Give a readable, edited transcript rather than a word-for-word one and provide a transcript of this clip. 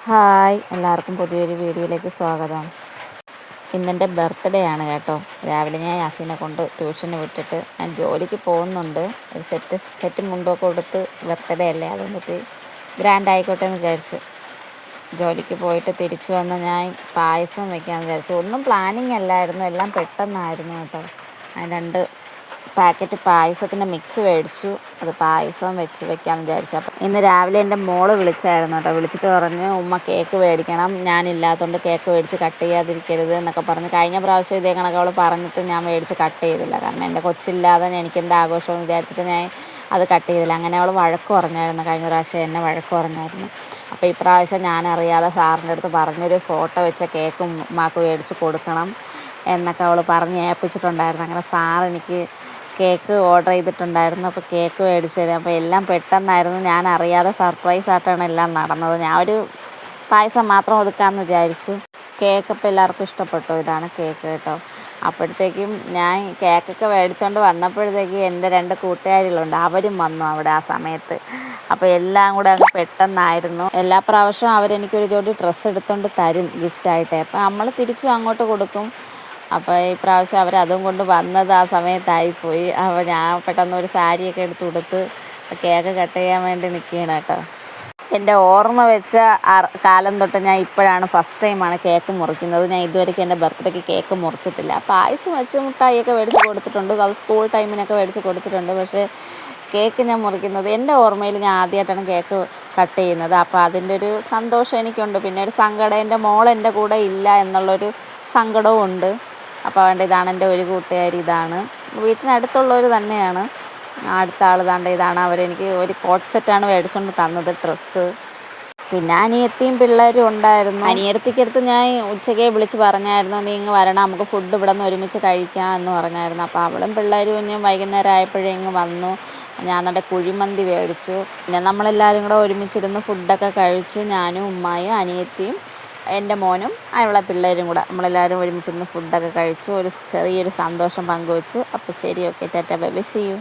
Hi, എല്ലാവർക്കും പുതിയൊരു വീഡിയോയിലേക്ക് സ്വാഗതം. ഇന്നെൻ്റെ ബർത്ത്ഡേ ആണ് കേട്ടോ. രാവിലെ ഞാൻ യാസീനെ കൊണ്ട് ട്യൂഷന് വിട്ടിട്ട് ഞാൻ ജോലിക്ക് പോകുന്നുണ്ട്. ഒരു സെറ്റ് മുണ്ടൊക്കെ കൊടുത്ത് ബർത്ത്ഡേ അല്ലേ, അതുകൊണ്ട് ഗ്രാൻഡ് ആയിക്കോട്ടെ എന്ന് വിചാരിച്ചു. ജോലിക്ക് പോയിട്ട് തിരിച്ചു വന്ന് ഞാൻ പായസം വെക്കാമെന്ന് വിചാരിച്ചു. ഒന്നും പ്ലാനിങ് അല്ലായിരുന്നു, എല്ലാം പെട്ടെന്നായിരുന്നു കേട്ടോ. ഞാൻ 2 പാക്കറ്റ് പായസത്തിൻ്റെ മിക്സ് മേടിച്ചു. അത് പായസം വെക്കാമെന്ന് വിചാരിച്ചു. അപ്പം ഇന്ന് രാവിലെ എൻ്റെ മോള് വിളിച്ചായിരുന്നു കേട്ടോ. വിളിച്ചിട്ട് പറഞ്ഞ് ഉമ്മ കേക്ക് മേടിക്കണം, ഞാനില്ലാത്തതുകൊണ്ട് കേക്ക് മേടിച്ച് കട്ട് ചെയ്യാതിരിക്കരുത് എന്നൊക്കെ പറഞ്ഞ്. കഴിഞ്ഞ പ്രാവശ്യം ഇതേ കണക്ക് അവൾ പറഞ്ഞിട്ട് ഞാൻ മേടിച്ച് കട്ട് ചെയ്തില്ല. കാരണം എൻ്റെ കൊച്ചില്ലാതെ എനിക്കെന്ത് ആഘോഷമെന്ന് വിചാരിച്ചിട്ട് ഞാൻ അത് കട്ട് ചെയ്തില്ല. അങ്ങനെ അവൾ വഴക്ക് പറഞ്ഞായിരുന്നു. കഴിഞ്ഞ പ്രാവശ്യം എന്നെ വഴക്ക് പറഞ്ഞായിരുന്നു. അപ്പോൾ ഈ പ്രാവശ്യം ഞാനറിയാതെ സാറിൻ്റെ അടുത്ത് പറഞ്ഞൊരു ഫോട്ടോ വെച്ച കേക്ക് ഉമ്മാക്ക് മേടിച്ച് കൊടുക്കണം എന്നൊക്കെ അവൾ പറഞ്ഞ് ഏൽപ്പിച്ചിട്ടുണ്ടായിരുന്നു. അങ്ങനെ സാർ എനിക്ക് കേക്ക് ഓർഡർ ചെയ്തിട്ടുണ്ടായിരുന്നു. അപ്പോൾ കേക്ക് മേടിച്ചു തരും. അപ്പോൾ എല്ലാം പെട്ടെന്നായിരുന്നു, ഞാൻ അറിയാതെ സർപ്രൈസ് ആയിട്ടാണ് എല്ലാം നടന്നത്. ഞാൻ ഒരു പായസം മാത്രം ഒതുക്കാമെന്ന് വിചാരിച്ചു. കേക്കപ്പോൾ എല്ലാവർക്കും ഇഷ്ടപ്പെട്ടു. ഇതാണ് കേക്ക് കേട്ടോ. അപ്പോഴത്തേക്കും ഞാൻ കേക്കൊക്കെ മേടിച്ചുകൊണ്ട് വന്നപ്പോഴത്തേക്ക് എൻ്റെ 2 കൂട്ടുകാരികളുണ്ട്, അവരും വന്നു അവിടെ ആ സമയത്ത്. അപ്പോൾ എല്ലാം കൂടെ അങ്ങ് പെട്ടെന്നായിരുന്നു. എല്ലാ പ്രാവശ്യവും അവരെനിക്കൊരു ജോഡി ഡ്രസ്സ് എടുത്തുകൊണ്ട് തരും ഗിഫ്റ്റായിട്ട്. അപ്പോൾ നമ്മൾ തിരിച്ചും അങ്ങോട്ട് കൊടുക്കും. അപ്പോൾ ഈ പ്രാവശ്യം അവരതും കൊണ്ട് വന്നത് ആ സമയത്തായിപ്പോയി. അപ്പോൾ ഞാൻ പെട്ടെന്ന് ഒരു സാരിയൊക്കെ എടുത്ത് കൊടുത്ത് കേക്ക് കട്ട് ചെയ്യാൻ വേണ്ടി നിൽക്കുകയാണ് കേട്ടോ. എൻ്റെ ഓർമ്മ വെച്ച കാലം തൊട്ട് ഞാൻ ഇപ്പോഴാണ് ഫസ്റ്റ് ടൈമാണ് കേക്ക് മുറിക്കുന്നത്. ഞാൻ ഇതുവരെയ്ക്കും എൻ്റെ ബർത്ത്ഡേക്ക് കേക്ക് മുറിച്ചിട്ടില്ല. പായസം വെച്ച് മുട്ടായിയൊക്കെ മേടിച്ച് കൊടുത്തിട്ടുണ്ട്, അത് സ്കൂൾ ടൈമിനൊക്കെ മേടിച്ച് കൊടുത്തിട്ടുണ്ട്. പക്ഷേ കേക്ക് ഞാൻ മുറിക്കുന്നത് എൻ്റെ ഓർമ്മയിൽ ഞാൻ ആദ്യമായിട്ടാണ് കേക്ക് കട്ട് ചെയ്യുന്നത്. അപ്പോൾ അതിൻ്റെ ഒരു സന്തോഷം എനിക്കുണ്ട്. പിന്നെ ഒരു സങ്കടം, എൻ്റെ മോൾ എൻ്റെ കൂടെ ഇല്ല എന്നുള്ളൊരു സങ്കടവും ഉണ്ട്. അപ്പോൾ അവൻ്റെ ഇതാണ് എൻ്റെ ഒരു കൂട്ടുകാരി, ഇതാണ് വീട്ടിനടുത്തുള്ളവർ തന്നെയാണ്. അടുത്ത ആൾ താണ്ട ഇതാണ്. അവരെനിക്ക് ഒരു കോട്ട് സെറ്റാണ് മേടിച്ചുകൊണ്ട് തന്നത്, ഡ്രസ്സ്. പിന്നെ അനിയത്തിയും പിള്ളേരും ഉണ്ടായിരുന്നു. അനിയത്തിക്കടുത്ത് ഞാൻ ഉച്ചയ്ക്കേ വിളിച്ച് പറഞ്ഞായിരുന്നു, നീ ഇങ്ങ് വരണം, നമുക്ക് ഫുഡ് ഇവിടെ നിന്ന് ഒരുമിച്ച് കഴിക്കാം എന്ന് പറഞ്ഞായിരുന്നു. അപ്പോൾ അവളും പിള്ളേരും ഇനിയും വൈകുന്നേരം ആയപ്പോഴേ ഇങ്ങ് വന്നു. ഞാൻ എന്നിട്ട് കുഴിമന്തി മേടിച്ചു. പിന്നെ നമ്മളെല്ലാവരും കൂടെ ഒരുമിച്ചിരുന്ന് ഫുഡൊക്കെ കഴിച്ചു. ഞാനും ഉമ്മായും അനിയത്തിയും എൻ്റെ മോനും അതിനുള്ള പിള്ളേരും കൂടെ നമ്മളെല്ലാവരും ഒരുമിച്ചിരുന്ന് ഫുഡൊക്കെ കഴിച്ചു. ഒരു ചെറിയൊരു സന്തോഷം പങ്കുവെച്ചു. അപ്പോൾ ശരി, okay, tata, bye bye, see U.